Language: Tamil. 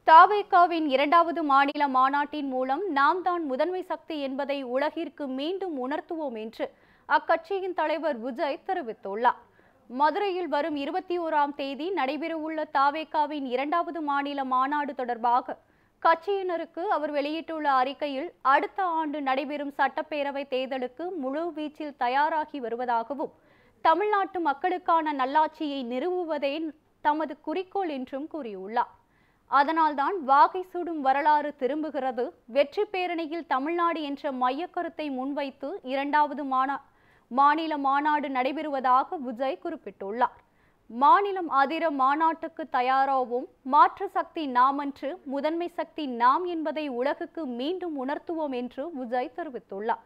தவேகாவின் இரண்டாவது மாநில மாநாட்டின் மூலம் நாம் தான் முதன்மை சக்தி என்பதை உலகிற்கு மீண்டும் உணர்த்துவோம் என்று அக்கட்சியின் தலைவர் விஜய் தெரிவித்துள்ளார். மதுரையில் வரும் 21ஆம் தேதி நடைபெறவுள்ள தவேகாவின் இரண்டாவது மாநில மாநாடு தொடர்பாக கட்சியினருக்கு அவர் வெளியிட்டுள்ள அறிக்கையில், அடுத்த ஆண்டு நடைபெறும் சட்டப்பேரவை தேர்தலுக்கு முழு வீச்சில் தயாராகி வருவதாகவும், தமிழ்நாட்டு மக்களுக்கான நல்லாட்சியை நிறுவுவதே தமது குறிக்கோள் என்றும் கூறியுள்ளார். அதனால்தான் வாகை சூடும் வரலாறு திரும்புகிறது, வெற்றி பேரணியில் தமிழ்நாடு என்ற மையக்கருத்தை முன்வைத்து இரண்டாவது மாநில மாநாடு நடைபெறுவதாக விஜய் குறிப்பிட்டுள்ளார். மாநிலம் அதிர மாநாட்டுக்கு தயாராவோம், மாற்று சக்தி நாமன்று, முதன்மை சக்தி நாம் என்பதை உலகுக்கு மீண்டும் உணர்த்துவோம் என்று விஜய் தெரிவித்துள்ளார்.